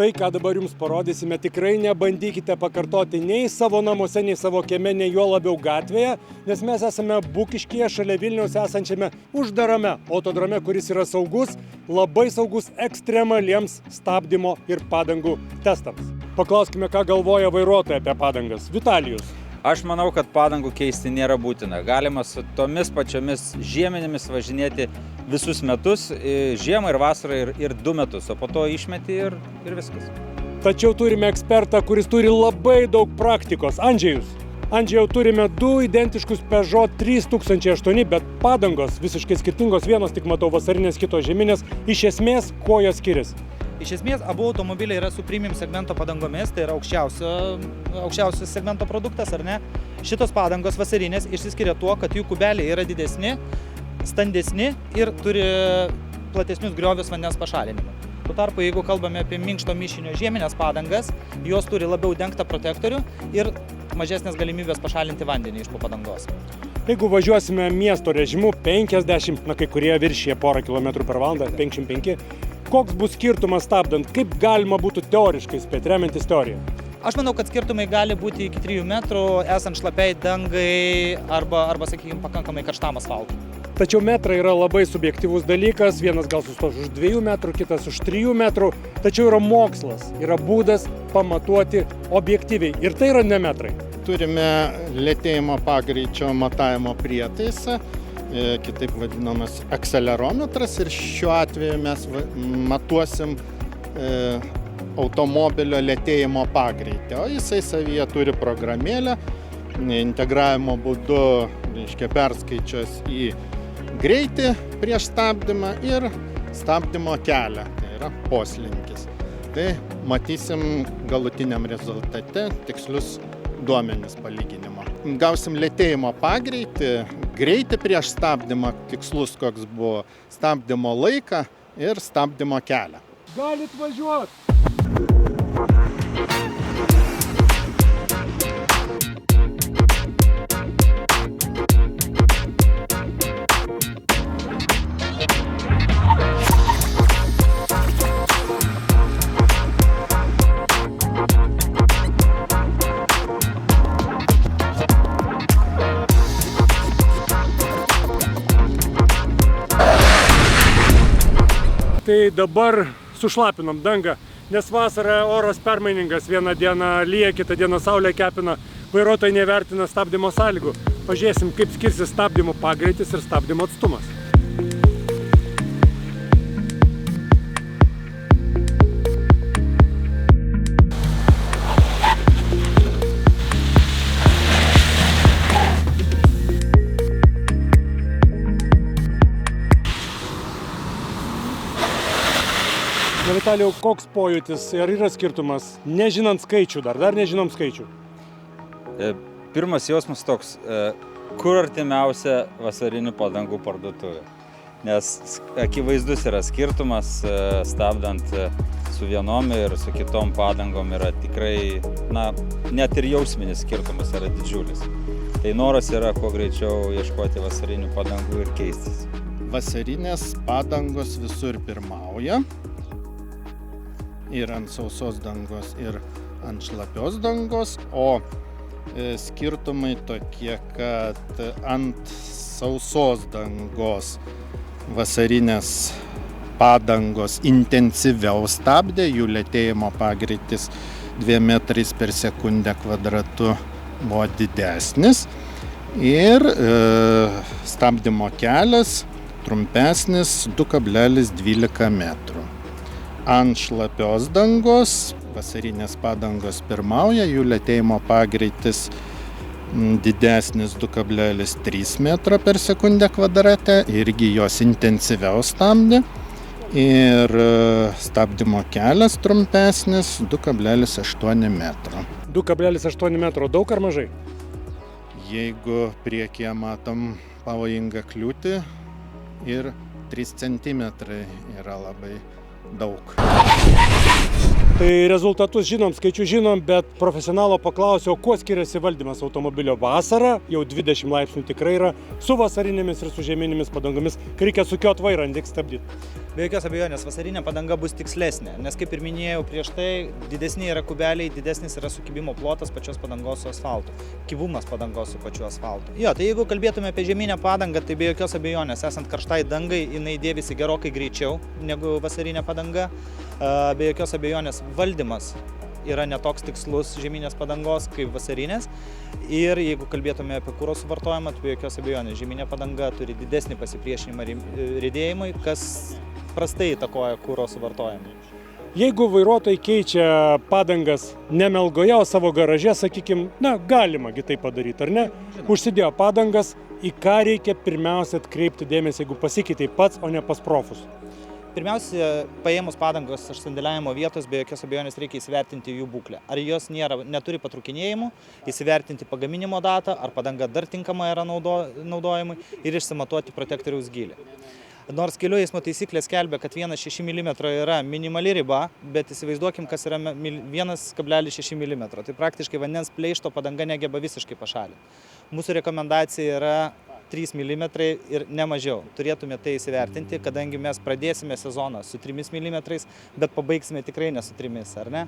Tai, ką dabar jums parodysime, tikrai nebandykite pakartoti nei savo namuose, nei savo kieme, nei juo labiau gatvėje, nes mes esame Bukiškyje, šalia Vilniaus esančiame uždarame autodrome, kuris yra saugus, labai saugus ekstremaliems stabdymo ir padangų testams. Paklauskime, ką galvoja vairuotojai apie padangas. Vitalijus. Aš manau, kad padangų keisti nėra būtina. Galima su tomis pačiomis žieminėmis važinėti visus metus, žiemą ir vasarą ir 2 metus, o po to išmeti ir viskas. Tačiau turime ekspertą, kuris turi labai daug praktikos. Andžejus. Andžejau, turime 2 identiškus Peugeot 3008, bet padangos visiškai skirtingos. Vienos tik matau vasarinės, kitos žieminės. Iš esmės, kuo jos skiriasi? Iš esmės, abu automobiliai yra su premium segmento padangomis, tai yra aukščiausios segmento produktas, ar ne? Šitos padangos vasarinės išsiskiria tuo, kad jų kubeliai yra didesni, standesni ir turi platesnius griovius vandens pašalinimą. Tuo tarpu, jeigu kalbame apie minkšto mišinio žieminės padangas, jos turi labiau dengtą protektorių ir mažesnės galimybės pašalinti vandenį iš po padangos. Jeigu važiuosime miesto režimu 50, kai kurie viršyje porą kilometrų per valandą, 55, koks bus skirtumas stabdant, kaip galima būtų teoriškai spėti, remiantis teoriją? Aš manau, kad skirtumai gali būti iki 3 metrų, esant šlapiai dangai arba sakykime, pakankamai karštam asfaltui. Tačiau metrai yra labai subjektyvus dalykas, vienas gal sustos už 2 metrų, kitas už 3 metrų, tačiau yra mokslas, yra būdas pamatuoti objektyviai ir tai yra ne metrai. Turime lėtėjimo pagreičio matavimo prietaisą, kitaip vadinamas akselerometras, ir šiuo atveju mes matuosim automobilio lėtėjimo pagreitį, o jisai savyje turi programėlę, integravimo būdu, perskaičiuos į greitį prieš stabdymą ir stabdymo kelią, tai yra poslinkis. Tai matysim galutiniam rezultate tikslius duomenis palyginimo. Gausim lėtėjimo pagreitį, greitį prieš stabdymą, tikslus koks buvo, stabdymo laiką ir stabdymo kelią. Galit važiuoti! Tai dabar sušlapinam dangą, nes vasarą oras permainingas, vieną dieną lyja, kitą dieną saulė kepina, vairuotojai nevertina stabdymo sąlygų. Pažiūrėsim, kaip skirsis stabdymo pagreitis ir stabdymo atstumas. Vitalijau, koks pojūtis, ar yra skirtumas, nežinant skaičių dar nežinom skaičių? Pirmas jausmas toks, kur artimiausia vasarinių padangų parduotuvė. Nes akivaizdus yra skirtumas, stabdant su vienom ir su kitom padangom yra tikrai, net ir jausminis skirtumas yra didžiulis. Tai noras yra kuo greičiau ieškoti vasarinių padangų ir keistis. Vasarinės padangos visur pirmauja. Ir ant sausos dangos, ir ant šlapios dangos, o skirtumai tokie, kad ant sausos dangos vasarinės padangos intensyviau stabdė, jų lėtėjimo pagreitis 2 metrais per sekundę kvadratu buvo didesnis ir stabdymo kelias trumpesnis 2,12 metrų. Ant šlapios dangos, vasarinės padangos pirmauja, jų lėtėjimo pagreitis didesnis 2,3 metro per sekundę kvadrate, irgi jos intensyviau stabdė. Ir stabdymo kelias trumpesnis 2,8 metro. 2,8 metro daug ar mažai? Jeigu priekyje matom pavojingą kliūtį ir 3 cm yra labai daug. Tai rezultatus žinom, skaičių žinom, bet profesionalo paklausiau, kuo skiriasi valdymas automobilio vasarą, jau 20 laipsnių tikrai yra, su vasarinėmis ir su žieminėmis padangomis, kai reikia sukiot vairą, reikia stabdyti. Be jokios abejonės, vasarinė padanga bus tikslesnė, nes kaip ir minėjau prieš tai, didesni yra kubeliai, didesnis yra sukibimo plotas pačios padangos su asfaltu, kibumas padangos su pačiu asfaltu. Jo, tai jeigu kalbėtume apie žieminę padangą, tai be jokios abejonės, esant karštai dangai, jinai dėvisi gerokai greičiau negu vasarinė padanga. Be jokios abejonės valdymas yra netoks tikslus žieminės padangos kaip vasarinės. Ir jeigu kalbėtume apie kuro suvartojimą, tai be jokios abejonės žieminė padanga turi didesnį pasipriešinimą riedėjimui, kas prastai įtakoja kuro suvartojimą. Jeigu vairuotojai keičia padangas ne Melgoje, o savo garaže, sakykime, galimagi tai padaryti, ar ne? Užsidėjo padangas, į ką reikia pirmiausia atkreipti dėmesį, jeigu pasikeitė pats, o ne pas profus. Pirmiausia, paėmus padangos iš sandėliavimo vietos, be jokios abejonės reikia įsivertinti jų būklę. Ar jos neturi patrūkinėjimų, įsivertinti pagaminimo datą, ar padanga dar tinkama yra naudojimui ir išsimatuoti protektoriaus gylį. Nors kelių eismo taisyklės skelbia, kad 1,6 mm yra minimali riba, bet įsivaizduokim, kas yra 1,6 mm. Tai praktiškai vandens pleišto padanga negeba visiškai pašalinti. Mūsų rekomendacija yra 3 mm ir ne mažiau. Turėtume tai įsivertinti, kadangi mes pradėsime sezoną su 3 mm, bet pabaigsime tikrai ne su 3, ar ne?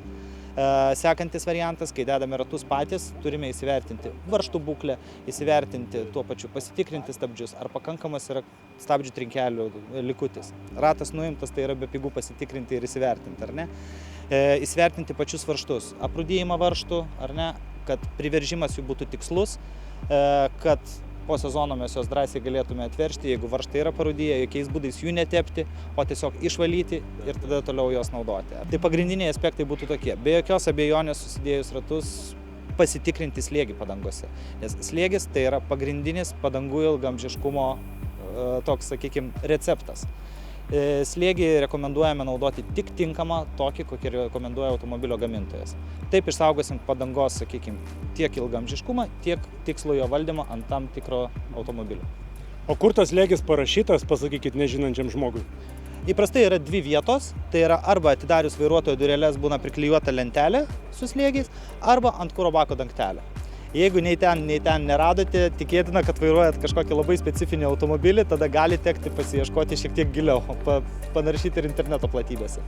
Sekantis variantas, kai dedame ratus patys, turime įsivertinti varžtų būklę, įsivertinti tuo pačiu pasitikrinti stabdžius, ar pakankamas yra stabdžių trinkelių likutis. Ratas nuimtas, tai yra be pigų pasitikrinti ir įsivertinti, ar ne? Įsivertinti pačius varžtus, aprūdėjimą varžtų, ar ne, kad priveržimas jų būtų tikslus, kad po sezono mes jos drąsiai galėtume atveršti, jeigu varžtai yra parūdyje, jokiais būdais jų netepti, o tiesiog išvalyti ir tada toliau jos naudoti. Tai pagrindiniai aspektai būtų tokie. Be jokios abejonės susidėjus ratus pasitikrinti slėgį padangose, nes slėgis tai yra pagrindinis padangų ilgaamžiškumo toks, sakykime, receptas. Slėgį rekomenduojame naudoti tik tinkamą, tokį, kokį rekomenduoja automobilio gamintojas. Taip išsaugosim padangos, sakykime, tiek ilgaamžiškumą, tiek tikslų jo valdymą ant tam tikro automobilio. O kur tas slėgis parašytas, pasakykit nežinančiam žmogui? Įprastai yra 2 vietos, tai yra arba atidarius vairuotojo dureles būna priklijuota lentelė su slėgiais, arba ant kuro bako dangtelė. Jeigu nei ten neradote, tikėtina, kad vairuojat kažkokį labai specifinį automobilį, tada gali tekti pasiieškoti šiek tiek giliau, panaršyti ir interneto platybėse.